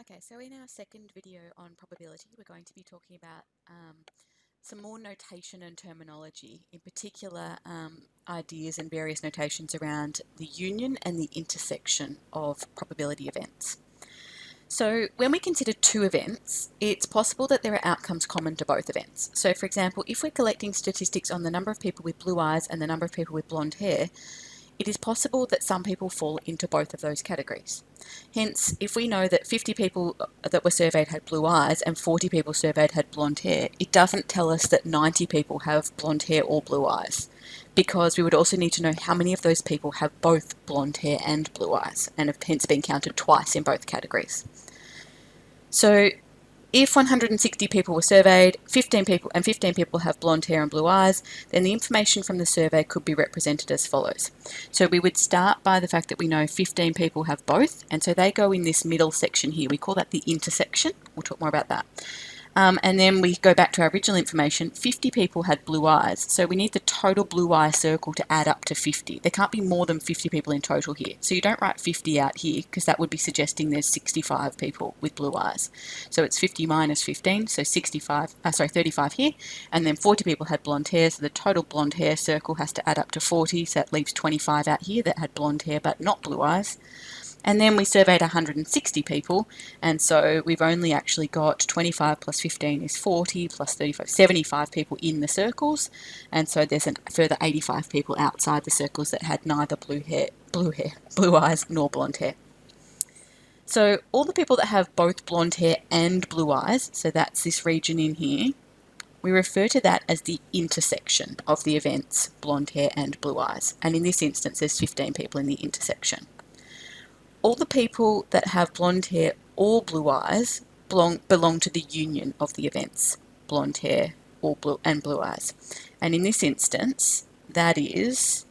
Okay, so in our second video on probability, we're going to be talking about some more notation and terminology, in particular ideas and various notations around the union and the intersection of probability events. So when we consider two events, it's possible that there are outcomes common to both events. So for example, if we're collecting statistics on the number of people with blue eyes and the number of people with blonde hair, it is possible that some people fall into both of those categories. Hence, if we know that 50 people that were surveyed had blue eyes and 40 people surveyed had blonde hair, it doesn't tell us that 90 people have blonde hair or blue eyes, because we would also need to know how many of those people have both blonde hair and blue eyes and have hence been counted twice in both categories. So if 160 people were surveyed, 15 people have blonde hair and blue eyes, then the information from the survey could be represented as follows. So we would start by the fact that we know 15 people have both, and so they go in this middle section here. We call that the intersection. We'll talk more about that. And then we go back to our original information. 50 people had blue eyes, so we need the total blue eye circle to add up to 50. There can't be more than 50 people in total here. So you don't write 50 out here, because that would be suggesting there's 65 people with blue eyes. So it's 50 minus 15, so 35 here, and then 40 people had blonde hair, so the total blonde hair circle has to add up to 40, so that leaves 25 out here that had blonde hair but not blue eyes. And then we surveyed 160 people, and so we've only actually got 25 plus 15 is 40, plus 35, 75 people in the circles, and so there's a further 85 people outside the circles that had neither blue eyes nor blonde hair. So all the people that have both blonde hair and blue eyes, so that's this region in here, we refer to that as the intersection of the events blonde hair and blue eyes, and in this instance there's 15 people in the intersection. All the people that have blonde hair or blue eyes belong to the union of the events, blonde hair or blue eyes. And in this instance, that is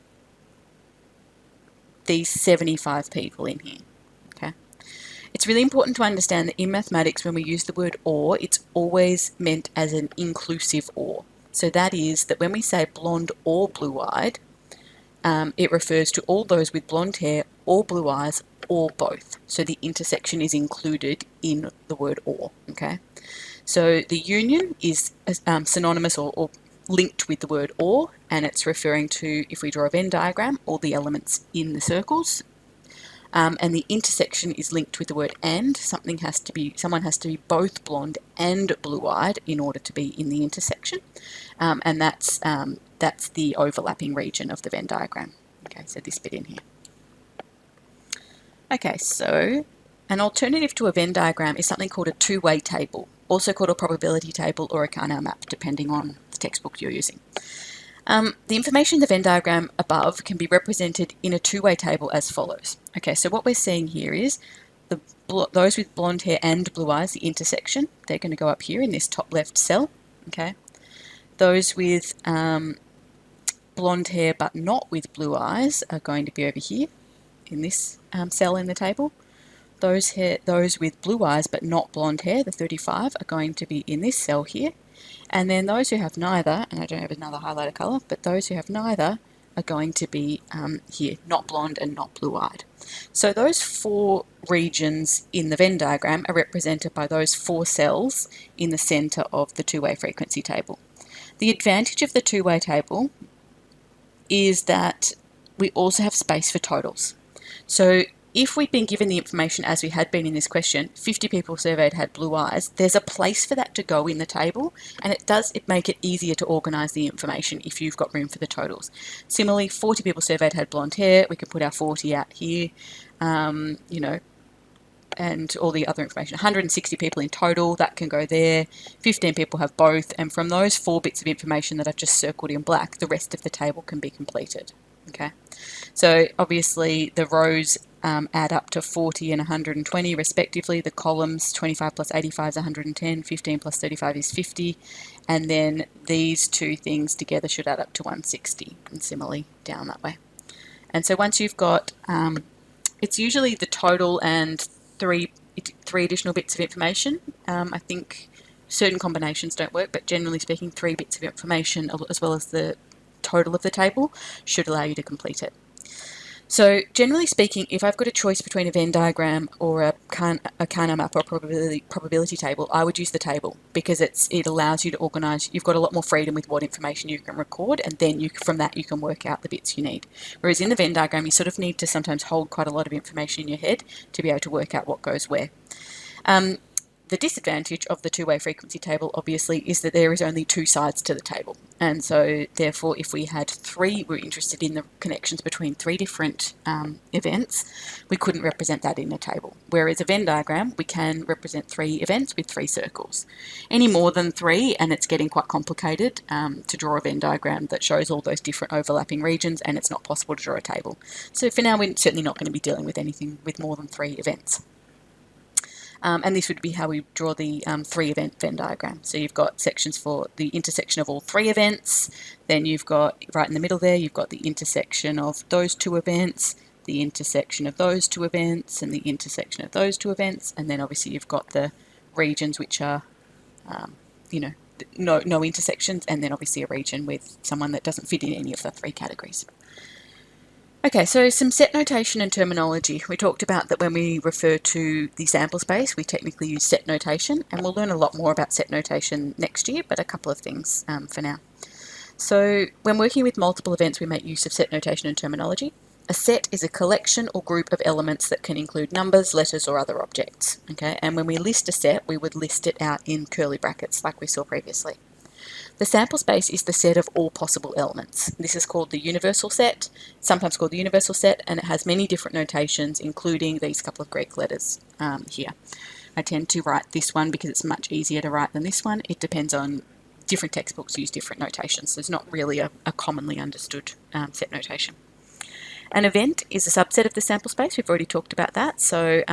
these 75 people in here. Okay. It's really important to understand that in mathematics, when we use the word or, it's always meant as an inclusive or. So that is that when we say blonde or blue-eyed, it refers to all those with blonde hair or blue eyes or both. So the intersection is included in the word or, okay? So the union is synonymous or linked with the word or, and it's referring to, if we draw a Venn diagram, all the elements in the circles. And the intersection is linked with the word and. Someone has to be both blonde and blue-eyed in order to be in the intersection. And that's the overlapping region of the Venn diagram. Okay, so this bit in here. Okay, so an alternative to a Venn diagram is something called a two-way table, also called a probability table or a Carnot map, depending on the textbook you're using. The information in the Venn diagram above can be represented in a two-way table as follows. Okay, so what we're seeing here is those with blonde hair and blue eyes, the intersection, they're going to go up here in this top left cell. Okay, those with blonde hair but not with blue eyes are going to be over here in this cell in the table. Those with blue eyes but not blonde hair, the 35, are going to be in this cell here. And then those who have neither, and I don't have another highlighter colour, but those who have neither are going to be here, not blonde and not blue-eyed. So those four regions in the Venn diagram are represented by those four cells in the centre of the two-way frequency table. The advantage of the two-way table is that we also have space for totals. So if we'd been given the information as we had been in this question, 50 people surveyed had blue eyes, there's a place for that to go in the table, and it make it easier to organise the information if you've got room for the totals. Similarly, 40 people surveyed had blonde hair, we can put our 40 out here, you know, and all the other information. 160 people in total, that can go there. 15 people have both, and from those four bits of information that I've just circled in black, the rest of the table can be completed. Okay, so obviously the rows add up to 40 and 120 respectively. The columns, 25 plus 85 is 110, 15 plus 35 is 50, and then these two things together should add up to 160, and similarly down that way. And so once you've got, it's usually the total and three additional bits of information. I think certain combinations don't work, but generally speaking, 3 bits of information as well as the total of the table should allow you to complete it. So generally speaking, if I've got a choice between a Venn diagram or a Carnot map or a probability table, I would use the table because it allows you to organise. You've got a lot more freedom with what information you can record, and then from that you can work out the bits you need. Whereas in the Venn diagram, you sort of need to sometimes hold quite a lot of information in your head to be able to work out what goes where. The disadvantage of the two-way frequency table, obviously, is that there is only two sides to the table. And so, therefore, if we had we're interested in the connections between three different events, we couldn't represent that in a table. Whereas a Venn diagram, we can represent three events with three circles. Any more than three, and it's getting quite complicated to draw a Venn diagram that shows all those different overlapping regions, and it's not possible to draw a table. So for now, we're certainly not going to be dealing with anything with more than three events. And this would be how we draw the three-event Venn diagram. So you've got sections for the intersection of all three events. Then you've got, right in the middle there, you've got the intersection of those two events, the intersection of those two events, and the intersection of those two events. And then obviously you've got the regions which are, no intersections, and then obviously a region with someone that doesn't fit in any of the three categories. Okay, so some set notation and terminology. We talked about that when we refer to the sample space, we technically use set notation, and we'll learn a lot more about set notation next year, but a couple of things for now. So when working with multiple events, we make use of set notation and terminology. A set is a collection or group of elements that can include numbers, letters, or other objects. Okay, and when we list a set, we would list it out in curly brackets like we saw previously. The sample space is the set of all possible elements. This is called the universal set, sometimes called the universal set, and it has many different notations, including these couple of Greek letters here. I tend to write this one because it's much easier to write than this one. It depends on different textbooks use different notations. So there's not really a commonly understood set notation. An event is a subset of the sample space. We've already talked about that. So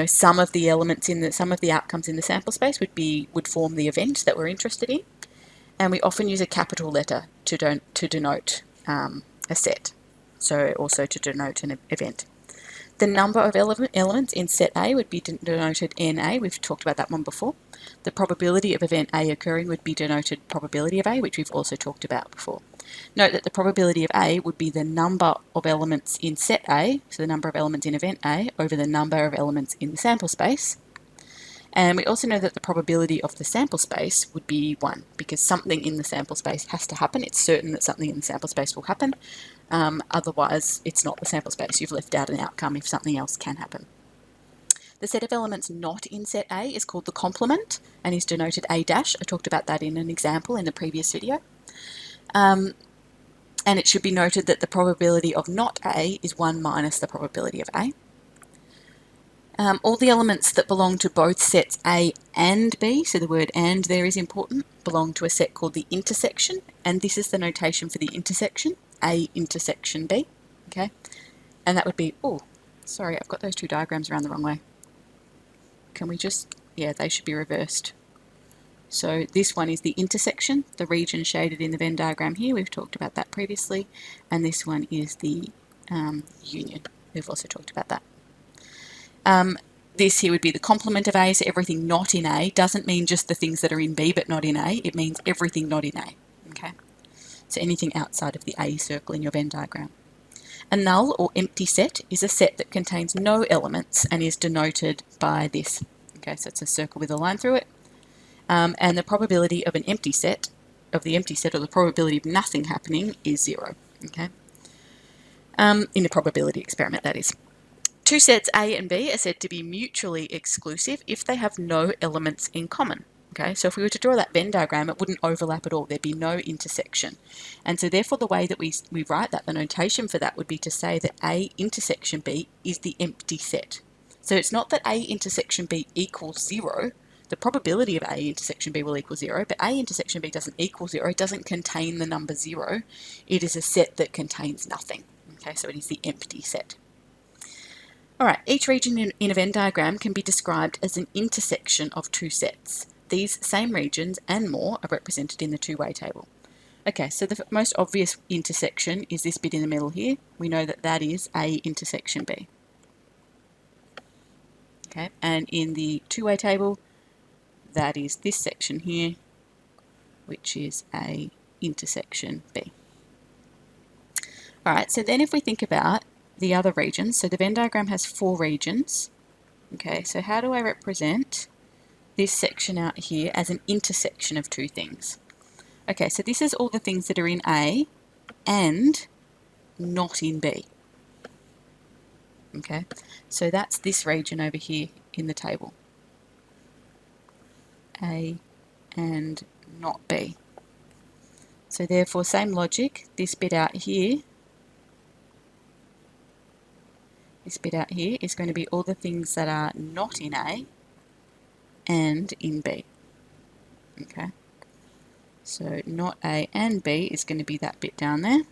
some of the elements some of the outcomes in the sample space would form the event that we're interested in. And we often use a capital letter to denote a set, so also to denote an event. The number of elements in set A would be denoted NA. We've talked about that one before. The probability of event A occurring would be denoted probability of A, which we've also talked about before. Note that the probability of A would be the number of elements in set A, so the number of elements in event A, over the number of elements in the sample space. And we also know that the probability of the sample space would be 1, because something in the sample space has to happen. It's certain that something in the sample space will happen. Otherwise, it's not the sample space. You've left out an outcome if something else can happen. The set of elements not in set A is called the complement and is denoted A'. I talked about that in an example in the previous video. And it should be noted that the probability of not A is 1 minus the probability of A. All the elements that belong to both sets A and B, so the word and there is important, belong to a set called the intersection, and this is the notation for the intersection, A intersection B, okay? And that would be, oh, sorry, I've got those two diagrams around the wrong way. Can we just, yeah, they should be reversed. So this one is the intersection, the region shaded in the Venn diagram here, we've talked about that previously, and this one is the union, we've also talked about that. This here would be the complement of A, so everything not in A doesn't mean just the things that are in B but not in A, it means everything not in A, okay? So anything outside of the A circle in your Venn diagram. A null or empty set is a set that contains no elements and is denoted by this, okay? So it's a circle with a line through it. And the probability of an empty set, or the probability of nothing happening is 0, okay? In a probability experiment, that is. Two sets A and B are said to be mutually exclusive if they have no elements in common. Okay, so if we were to draw that Venn diagram, it wouldn't overlap at all. There'd be no intersection. And so therefore the way that we write that, the notation for that would be to say that A intersection B is the empty set. So it's not that A intersection B equals 0. The probability of A intersection B will equal 0, but A intersection B doesn't equal 0. It doesn't contain the number 0. It is a set that contains nothing. Okay, so it is the empty set. Alright, each region in a Venn diagram can be described as an intersection of two sets. These same regions and more are represented in the two-way table. Okay, so the most obvious intersection is this bit in the middle here. We know that that is A intersection B. Okay, and in the two-way table, that is this section here, which is A intersection B. Alright, so then if we think about the other regions. So the Venn diagram has 4 regions. Okay, so how do I represent this section out here as an intersection of 2 things? Okay, so this is all the things that are in A and not in B. Okay, so that's this region over here in the table. A and not B. So therefore, same logic, this bit out here is going to be all the things that are not in A and in B. Okay, so not A and B is going to be that bit down there.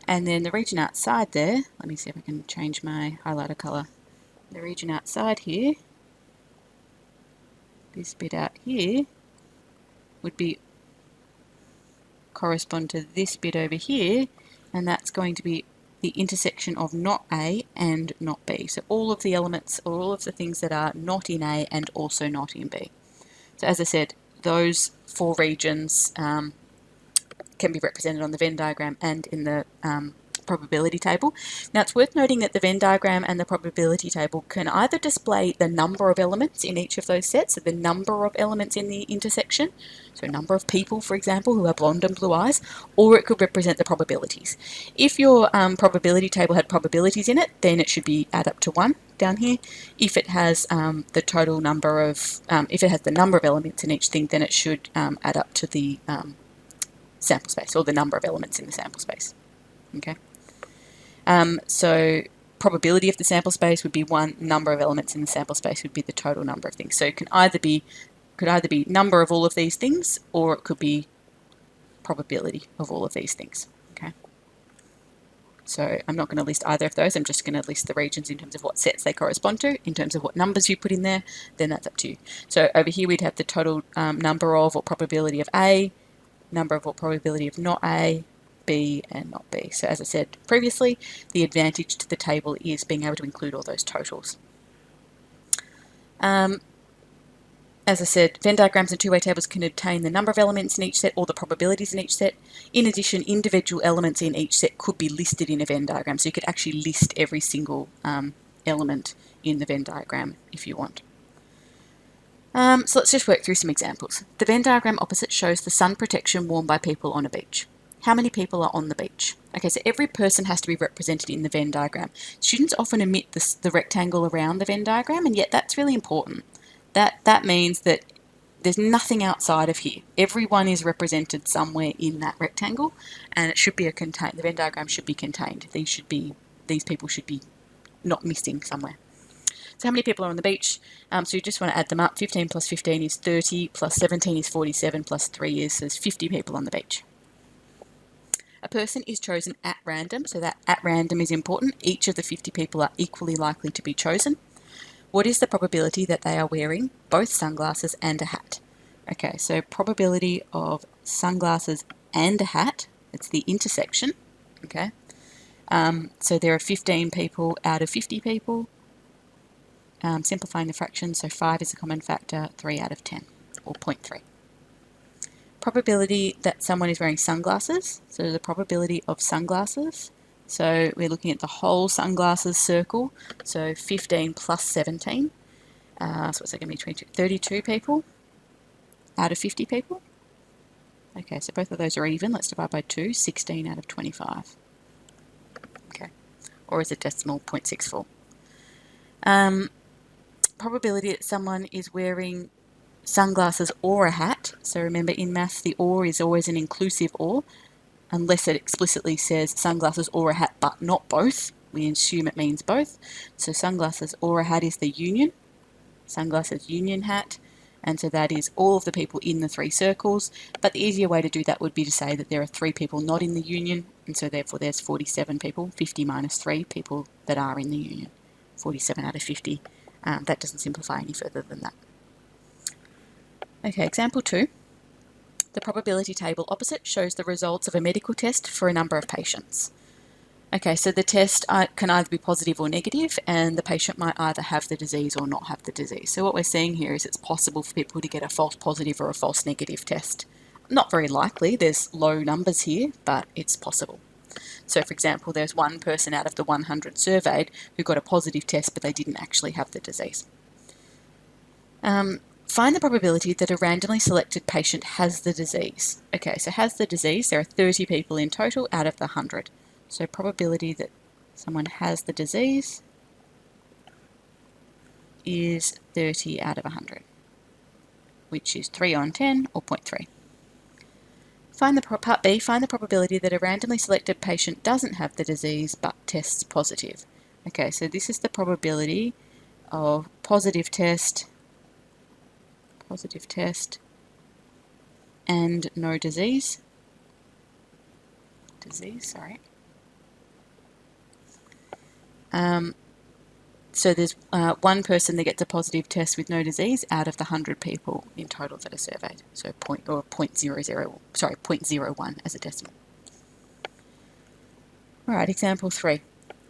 And then the region outside there, let me see if I can change my highlighter colour. The region outside here, this bit out here, would correspond to this bit over here, and that's going to be the intersection of not A and not B. So all of the elements, or all of the things that are not in A and also not in B. So as I said, those 4 regions can be represented on the Venn diagram and in the probability table. Now it's worth noting that the Venn diagram and the probability table can either display the number of elements in each of those sets, so the number of elements in the intersection, so a number of people, for example, who have blonde and blue eyes, or it could represent the probabilities. If your probability table had probabilities in it, then it should be add up to 1 down here. If it has the total number of, if it has the number of elements in each thing, then it should add up to the sample space, or the number of elements in the sample space. Okay. So probability of the sample space would be 1, number of elements in the sample space would be the total number of things. So it could either be number of all of these things, or it could be probability of all of these things. Okay. So I'm not going to list either of those. I'm just going to list the regions in terms of what sets they correspond to. In terms of what numbers you put in there, then that's up to you. So over here we'd have the total number of, or probability of A, number of, or probability of not A, B, and not B. So as I said previously, the advantage to the table is being able to include all those totals. As I said, Venn diagrams and two-way tables can obtain the number of elements in each set or the probabilities in each set. In addition, individual elements in each set could be listed in a Venn diagram. So you could actually list every single element in the Venn diagram if you want. So let's just work through some examples. The Venn diagram opposite shows the sun protection worn by people on a beach. How many people are on the beach? Okay, so every person has to be represented in the Venn diagram. Students often omit the rectangle around the Venn diagram, and yet that's really important. That means that there's nothing outside of here. Everyone is represented somewhere in that rectangle, and it should be the Venn diagram should be contained. These people should be not missing somewhere. So how many people are on the beach? So you just want to add them up. 15 plus 15 is 30, plus 17 is 47, plus 3 is, so there's 50 people on the beach. A person is chosen at random, so that at random is important. Each of the 50 people are equally likely to be chosen. What is the probability that they are wearing both sunglasses and a hat? Okay, so probability of sunglasses and a hat, it's the intersection, okay? So there are 15 people out of 50 people. Simplifying the fraction, so 5 is a common factor, 3 out of 10, or 0.3. Probability that someone is wearing sunglasses, so the probability of sunglasses, so we're looking at the whole sunglasses circle, so 15 plus 17, so what's that going to be, 22, 32 people out of 50 people. Okay, so both of those are even, let's divide by 2, 16 out of 25. Okay, or is it decimal, 0.64. Probability that someone is wearing sunglasses or a hat. So remember, in maths, the or is always an inclusive or, unless it explicitly says sunglasses or a hat, but not both. We assume it means both. So sunglasses or a hat is the union. Sunglasses, union, hat. And so that is all of the people in the 3 circles. But the easier way to do that would be to say that there are 3 people not in the union. And so therefore there's 47 people, 50 minus 3 people that are in the union. 47 out of 50. That doesn't simplify any further than that. Okay, example 2. The probability table opposite shows the results of a medical test for a number of patients. Okay, so the test can either be positive or negative, and the patient might either have the disease or not have the disease. So what we're seeing here is it's possible for people to get a false positive or a false negative test not very likely. There's low numbers here, but it's possible. So for example, there's one person out of the 100 surveyed who got a positive test, but they didn't actually have the disease. Find the probability that a randomly selected patient has the disease. Okay, so has the disease, there are 30 people in total out of the 100. So probability that someone has the disease is 30 out of 100, which is 3 on 10 or 0.3. Part B, find the probability that a randomly selected patient doesn't have the disease but tests positive. Okay, so this is the probability of positive test and no disease. So there's one person that gets a positive test with no disease out of the 100 people in total that are surveyed. So 0.01 as a decimal. All right, example 3.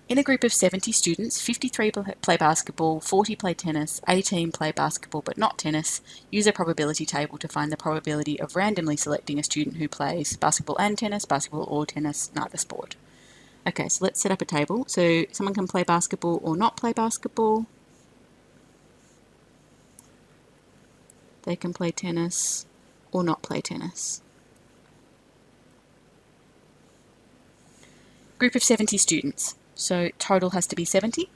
In a group of 70 students, 53 play basketball, 40 play tennis, 18 play basketball but not tennis. Use a probability table to find the probability of randomly selecting a student who plays basketball and tennis, basketball or tennis, neither sport. Okay, so let's set up a table. So someone can play basketball or not play basketball. They can play tennis or not play tennis. Group of 70 students. So total has to be 70.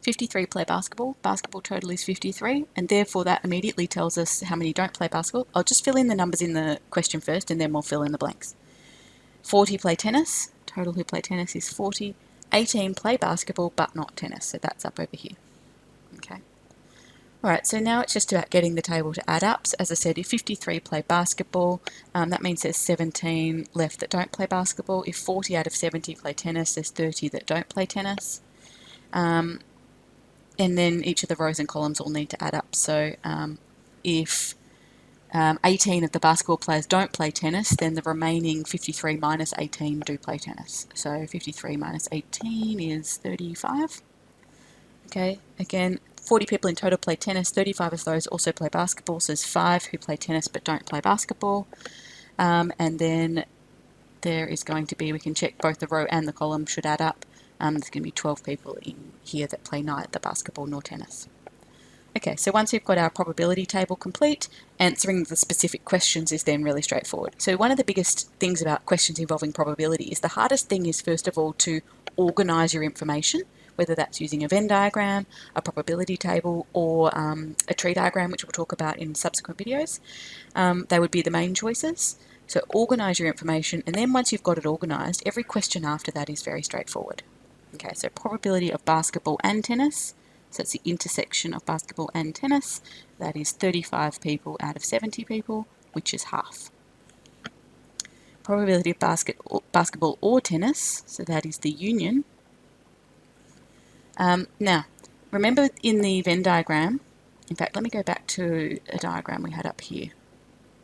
53 play basketball. Basketball total is 53, and therefore that immediately tells us how many don't play basketball. I'll just fill in the numbers in the question first, and then we'll fill in the blanks. 40 play tennis. Total who play tennis is 40. 18 play basketball but not tennis, so that's up over here. Okay. Alright, so now it's just about getting the table to add up. So as I said, if 53 play basketball, that means there's 17 left that don't play basketball. If 40 out of 70 play tennis, there's 30 that don't play tennis. And then each of the rows and columns all need to add up. So if 18 of the basketball players don't play tennis, then the remaining 53 minus 18 do play tennis. So 53 minus 18 is 35. Okay, again, 40 people in total play tennis, 35 of those also play basketball, so there's 5 who play tennis but don't play basketball. And then there is going to be, we can check both the row and the column should add up. There's going to be 12 people in here that play neither basketball nor tennis. Okay, so once we've got our probability table complete, answering the specific questions is then really straightforward. So one of the biggest things about questions involving probability is the hardest thing is first of all to organise your information, whether that's using a Venn diagram, a probability table, or a tree diagram, which we'll talk about in subsequent videos. They would be the main choices. So organise your information, and then once you've got it organised, every question after that is very straightforward. Okay, so probability of basketball and tennis. So it's the intersection of basketball and tennis. That is 35 people out of 70 people, which is half. Probability of basketball or tennis, so that is the union. Now, remember in the Venn diagram, in fact, let me go back to a diagram we had up here,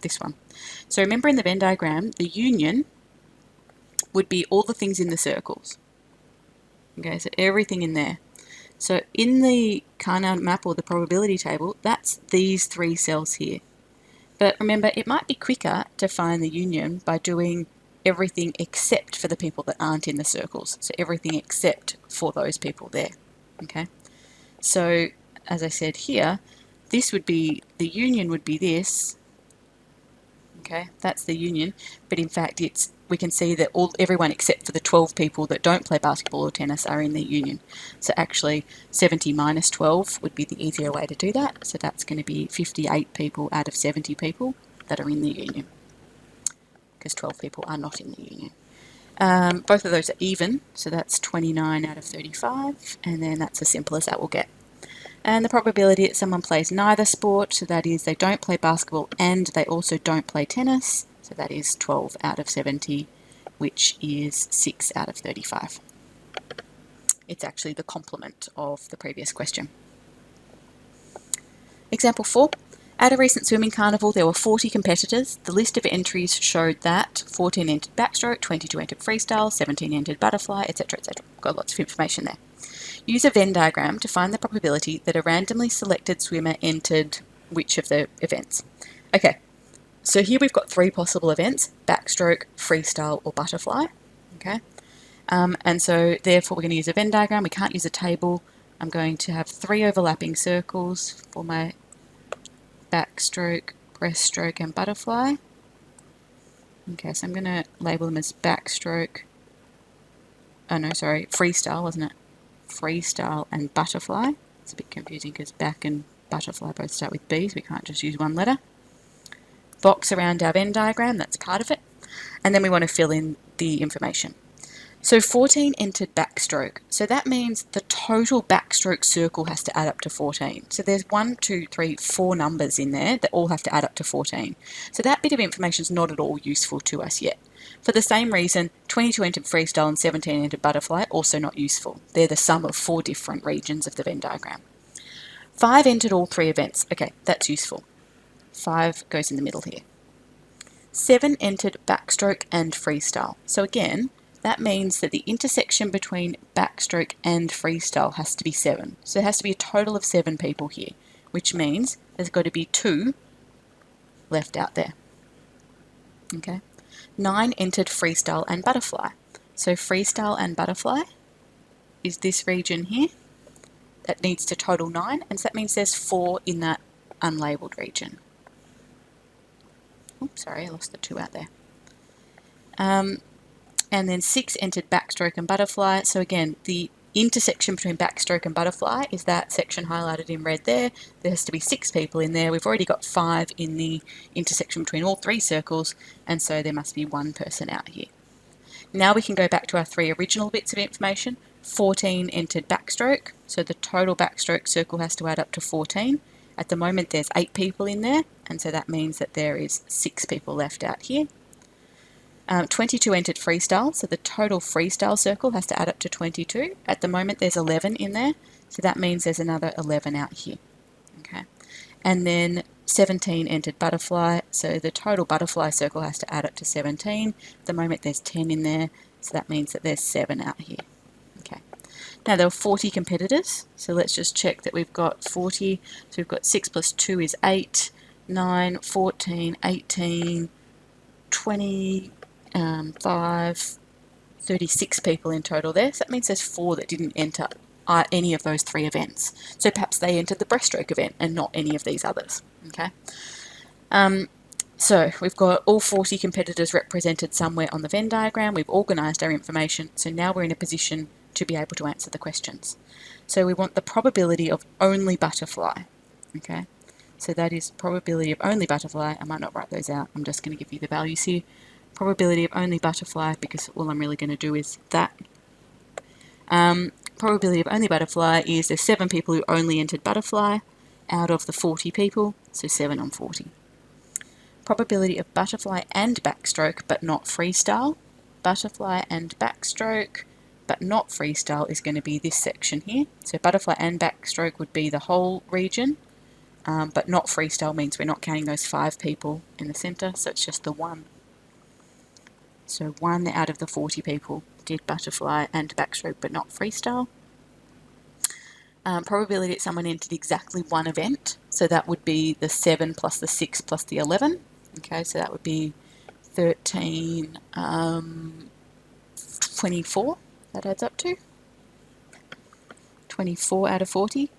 this one. So remember in the Venn diagram, the union would be all the things in the circles. Okay, so everything in there. So in the Carnot map or the probability table, that's these 3 cells here. But remember, it might be quicker to find the union by doing everything except for the people that aren't in the circles. So everything except for those people there. Okay. So as I said here, this would be, the union would be this. Okay, that's the union. But in fact, we can see that everyone except for the 12 people that don't play basketball or tennis are in the union. So actually 70 minus 12 would be the easier way to do that. So that's going to be 58 people out of 70 people that are in the union, because 12 people are not in the union. Both of those are even, so that's 29 out of 35, and then that's as simple as that will get. And the probability that someone plays neither sport, so that is they don't play basketball and they also don't play tennis, so that is 12 out of 70, which is 6 out of 35. It's actually the complement of the previous question. Example 4. At a recent swimming carnival, there were 40 competitors. The list of entries showed that 14 entered backstroke, 22 entered freestyle, 17 entered butterfly, etc., etc. Got lots of information there. Use a Venn diagram to find the probability that a randomly selected swimmer entered which of the events. Okay, So here we've got 3 possible events: backstroke, freestyle, or butterfly. Okay, and so therefore we're going to use a Venn diagram. We can't use a table. I'm going to have 3 overlapping circles for my backstroke, breaststroke, and butterfly. Okay, so I'm going to label them as backstroke. Oh no, sorry, freestyle, wasn't it? Freestyle and butterfly. It's a bit confusing because back and butterfly both start with B, so we can't just use one letter. Box around our Venn diagram, that's part of it. And then we want to fill in the information. So 14 entered backstroke. So that means the total backstroke circle has to add up to 14. So there's 1, 2, 3, 4 numbers in there that all have to add up to 14. So that bit of information is not at all useful to us yet. For the same reason, 22 entered freestyle and 17 entered butterfly, also not useful. They're the sum of 4 different regions of the Venn diagram. 5 entered all 3 events. Okay, that's useful. 5 goes in the middle here. 7 entered backstroke and freestyle. So again, that means that the intersection between backstroke and freestyle has to be 7. So there has to be a total of 7 people here, which means there's got to be 2 left out there. Okay. 9 entered freestyle and butterfly. So freestyle and butterfly is this region here. That needs to total 9, and so that means there's 4 in that unlabeled region. Oops, sorry, I lost the 2 out there. And then 6 entered backstroke and butterfly. So again, the intersection between backstroke and butterfly is that section highlighted in red there. There has to be 6 people in there. We've already got 5 in the intersection between all 3 circles, and so there must be 1 person out here. Now we can go back to our 3 original bits of information. 14 entered backstroke, so the total backstroke circle has to add up to 14. At the moment there's 8 people in there, and so that means that there is 6 people left out here. 22 entered freestyle, so the total freestyle circle has to add up to 22. At the moment there's 11 in there, so that means there's another 11 out here. Okay, and then 17 entered butterfly, so the total butterfly circle has to add up to 17. At the moment there's 10 in there, so that means that there's 7 out here. Okay, now there were 40 competitors, so let's just check that we've got 40. So we've got 6 plus 2 is 8, 9, 14, 18, 20, 5, 36 people in total there. So that means there's 4 that didn't enter any of those 3 events. So perhaps they entered the breaststroke event and not any of these others. Okay. So we've got all 40 competitors represented somewhere on the Venn diagram. We've organised our information. So now we're in a position to be able to answer the questions. So we want the probability of only butterfly. Okay. So that is probability of only butterfly. I might not write those out. I'm just going to give you the values here. Probability of only butterfly, because all I'm really going to do is that. Probability of only butterfly is there's 7 people who only entered butterfly out of the 40 people, so 7 on 40. Probability of butterfly and backstroke but not freestyle. Butterfly and backstroke but not freestyle is going to be this section here. So butterfly and backstroke would be the whole region, but not freestyle means we're not counting those 5 people in the centre, so it's just the 1. So 1 out of the 40 people did butterfly and backstroke but not freestyle. Probability that someone entered exactly 1 event, so that would be the 7 plus the 6 plus the 11. Okay, so that would be 13, 24, that adds up to 24 out of 40.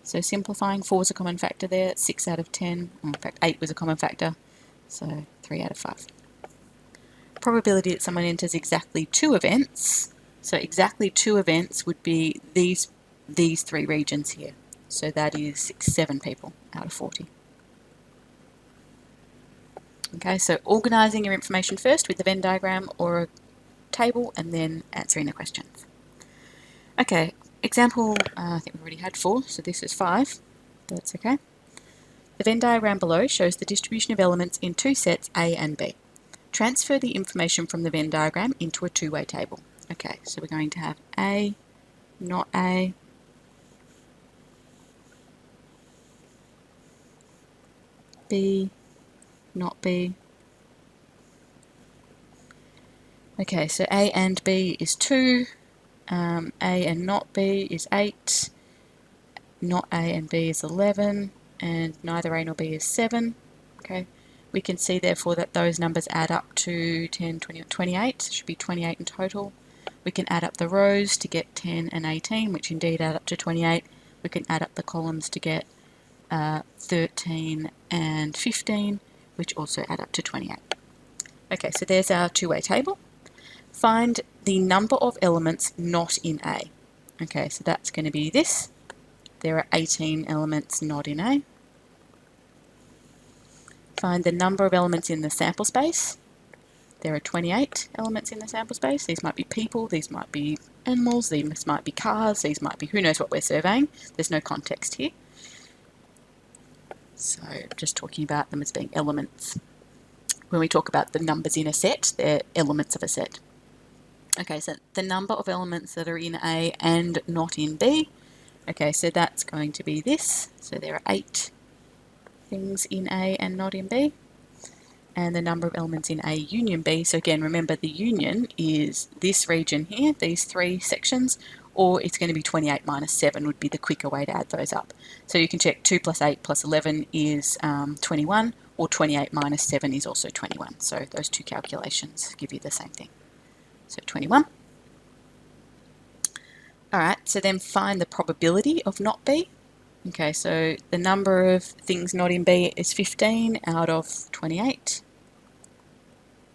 So simplifying, 4 is a common factor there, 6 out of 10, in fact 8 was a common factor, so 3 out of 5. Probability that someone enters exactly 2 events, so exactly 2 events would be these 3 regions here. So that is 7 people out of 40. Okay, so organising your information first with the Venn diagram or a table and then answering the questions. Okay, example, I think we've already had 4, so this is 5. That's okay. The Venn diagram below shows the distribution of elements in 2 sets A and B. Transfer the information from the Venn diagram into a two-way table. Okay, so we're going to have A, not A, B, not B. Okay, so A and B is 2, A and not B is 8, not A and B is 11, and neither A nor B is 7. Okay, We can see therefore that those numbers add up to 10, 20, 28. It should be 28 in total. We can add up the rows to get 10 and 18, which indeed add up to 28. We can add up the columns to get 13 and 15, which also add up to 28. Okay, so there's our two-way table. Find the number of elements not in A. Okay, so that's going to be this. There are 18 elements not in A. Find the number of elements in the sample space. There are 28 elements in the sample space. These might be people, these might be animals, these might be cars, these might be who knows what we're surveying. There's no context here. So just talking about them as being elements. When we talk about the numbers in a set, they're elements of a set. Okay, so the number of elements that are in A and not in B. Okay, so that's going to be this. So there are 8 things in A and not in B. And the number of elements in A union B. So again, remember the union is this region here, these 3 sections, or it's going to be 28 minus 7 would be the quicker way to add those up. So you can check 2 plus 8 plus 11 is 21, or 28 minus 7 is also 21. So those two calculations give you the same thing. So 21. All right, so then find the probability of not B. Okay, so the number of things not in B is 15 out of 28.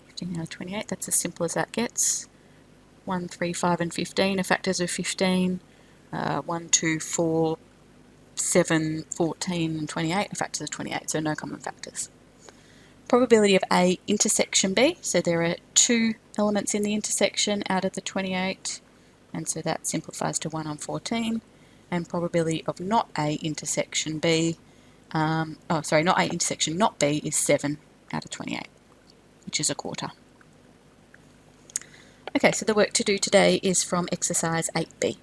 15 out of 28, that's as simple as that gets. 1, 3, 5 and 15 are factors of 15. 1, 2, 4, 7, 14 and 28 are factors of 28, so no common factors. Probability of A intersection B, so there are 2 elements in the intersection out of the 28, and so that simplifies to 1 on 14. And probability of not A intersection B, not A intersection not B is 7 out of 28, which is a quarter. Okay, so the work to do today is from exercise 8B.